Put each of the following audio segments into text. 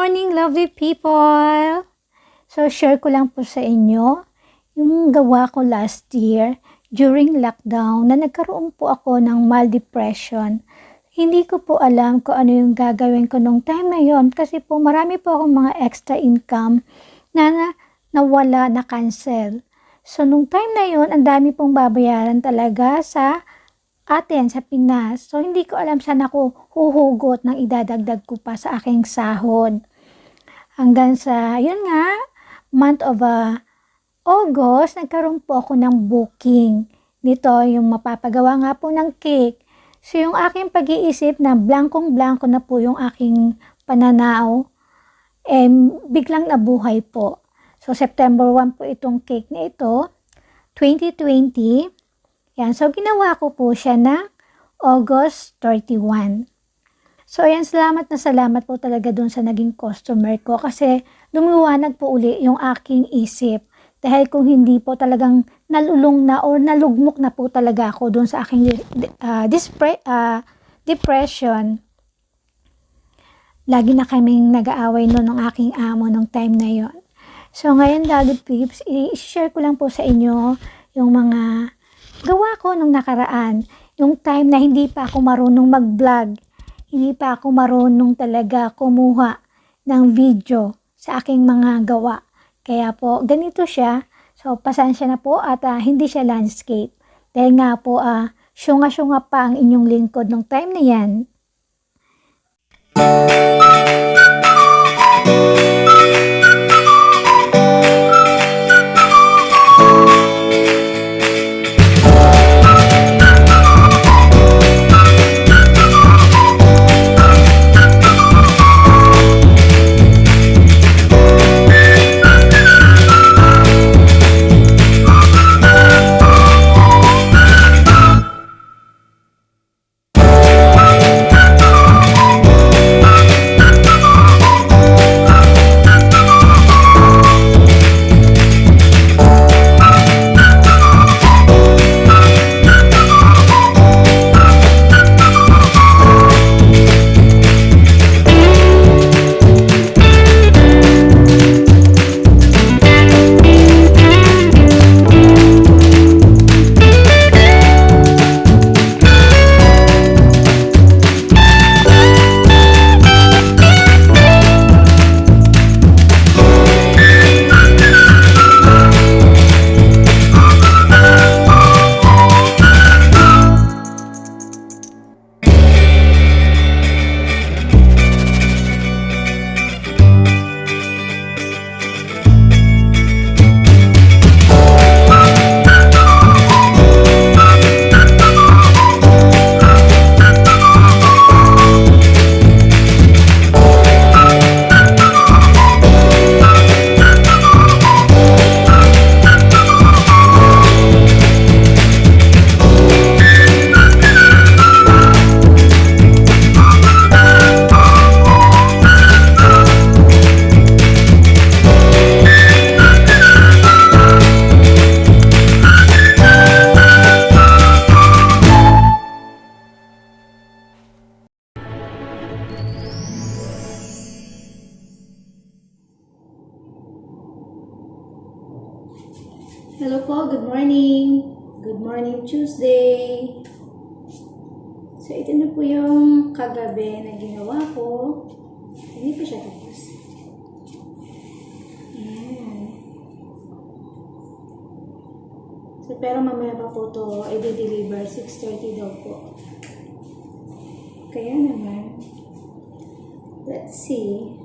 morning, lovely people! So, share ko lang po sa inyo yung gawa ko last year during lockdown na nagkaroon po ako ng mild depression. Hindi ko po alam kung ano yung gagawin ko nung time na yon kasi po marami po akong mga extra income na nawala, na cancel. So, nung time na yon ang dami pong babayaran talaga sa atin sa Pinas. So, hindi ko alam saan ako huhugot ng idadagdag ko pa sa aking sahod. Hanggang sa, yun nga, month of August, nagkaroon po ako ng booking. Nito, yung mapapagawa nga po ng cake. So, yung aking pag-iisip na blankong-blanko na po yung aking pananaw, biglang nabuhay po. So, September 1 po itong cake na ito, 2020. Yan. So, ginawa ko po siya na August 31. So, ayan, salamat na salamat po talaga dun sa naging customer ko kasi lumiwanag po uli yung aking isip. Dahil kung hindi po talagang nalulung na or nalugmok na po talaga ako dun sa aking depression. Lagi na kaming nag-aaway nun ng aking amo nung time na yon. So, ngayon, Daddy Peeps, i-share ko lang po sa inyo yung mga gawa ko nung nakaraan, yung time na hindi pa ako marunong mag-vlog, hindi pa ako marunong talaga kumuha ng video sa aking mga gawa. Kaya po, ganito siya. So, pasensya na po at hindi siya landscape. Dahil nga po, syunga-syunga pa ang inyong lingkod nung time na yan. Hello po, good morning. Good morning, Tuesday. So, ito na po yung kagabi na ginawa ko. Hindi pa siya tapos. Ayan. So, pero mamaya pa po ito i-deliver. 6:30 daw po. Kaya naman, let's see.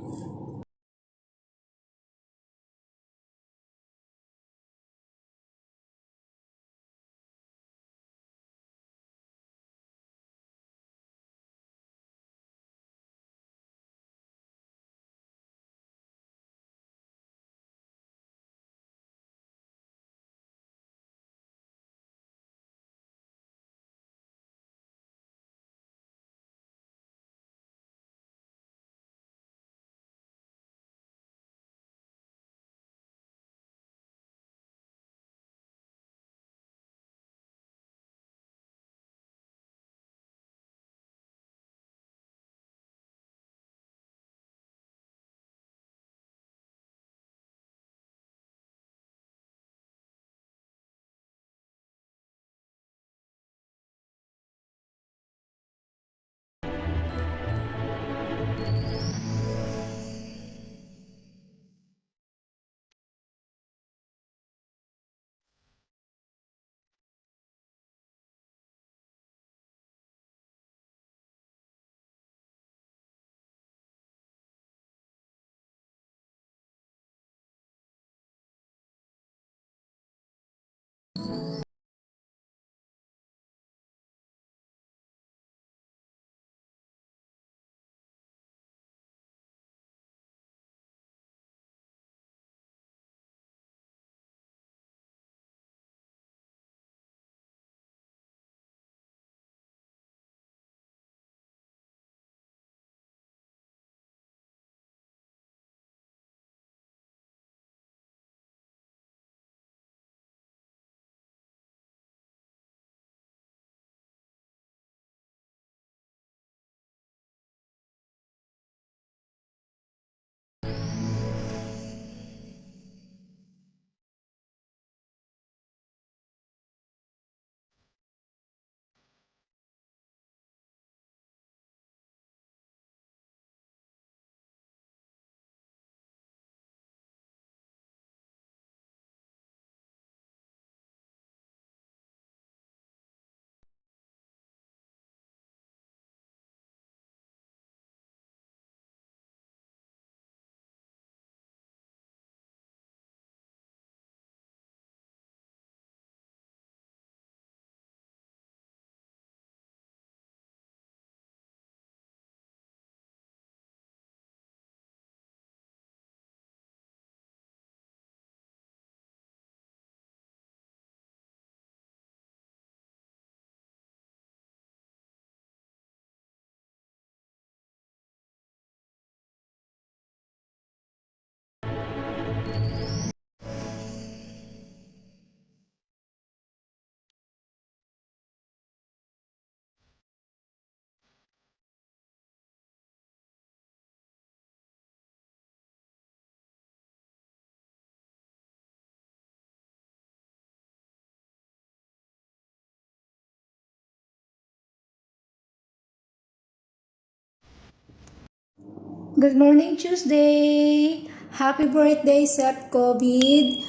Good morning, Tuesday! Happy birthday, Sep COVID!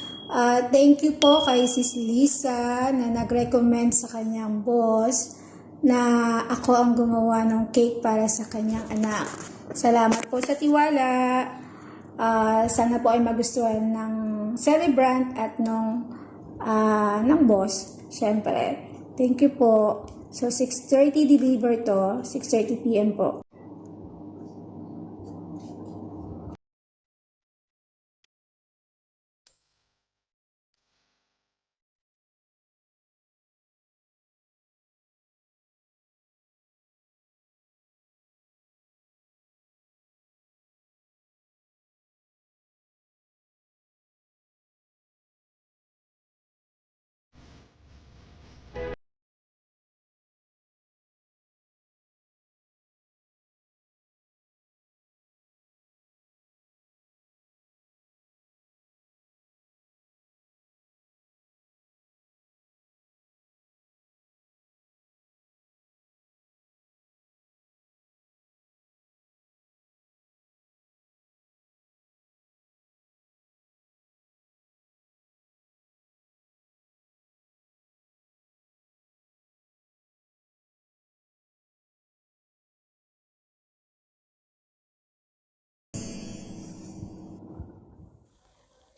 Thank you po kay Sis Lisa na nag-recommend sa kanyang boss na ako ang gumawa ng cake para sa kanyang anak. Salamat po sa tiwala. Sana po ay magustuhan ng celebrant at ng boss. Siyempre. Thank you po. So, 6:30 deliver to. 6:30 p.m. po.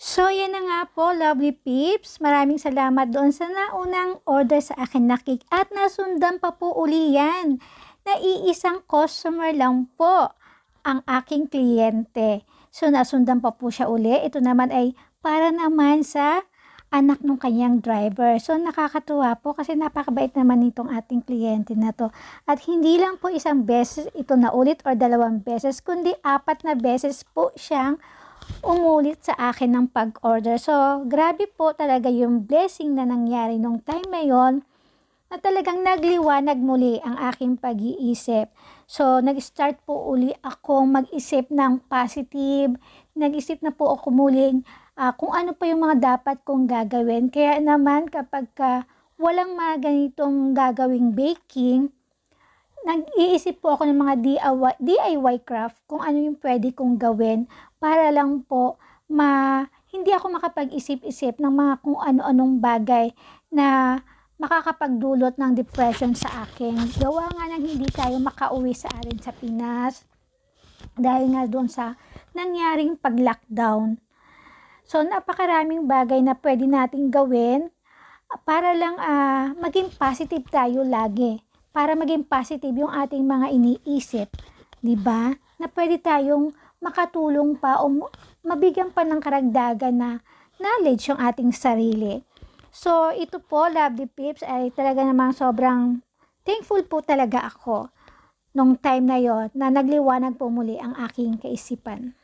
So, yan na nga po, lovely peeps. Maraming salamat doon sa naunang order sa akin na cake. At nasundan pa po uli yan. Na iisang customer lang po ang aking kliyente. So, nasundan pa po siya uli. Ito naman ay para naman sa anak ng kanyang driver. So, nakakatuwa po kasi napakabait naman nitong ating kliyente na to. At hindi lang po isang beses ito na ulit or 2 beses, kundi 4 na beses po siyang umulit sa akin ng pag-order. So, grabe po talaga yung blessing na nangyari nung time na yon na talagang nagliwanag muli ang aking pag-iisip. So, nag-start po uli ako mag-isip ng positive. Nag-isip na po ako muling kung ano pa yung mga dapat kong gagawin. Kaya naman kapag walang mga ganitong gagawing baking, nag-iisip po ako ng mga DIY craft kung ano yung pwede kong gawin para lang po hindi ako makapag-isip-isip ng mga kung ano-anong bagay na makakapagdulot ng depression sa akin. Gawa nga nang hindi tayo makauwi sa atin sa Pinas dahil nga doon sa nangyaring pag-lockdown. So, napakaraming bagay na pwede nating gawin para lang maging positive tayo lagi. Para maging positive yung ating mga iniisip. 'Di ba? Na pwede tayong makatulong pa o mabigyan pa ng karagdagan na knowledge yung ating sarili. So, ito po, Lovely Pips, ay talaga namang sobrang thankful po talaga ako nung time na yon na nagliwanag po muli ang aking kaisipan.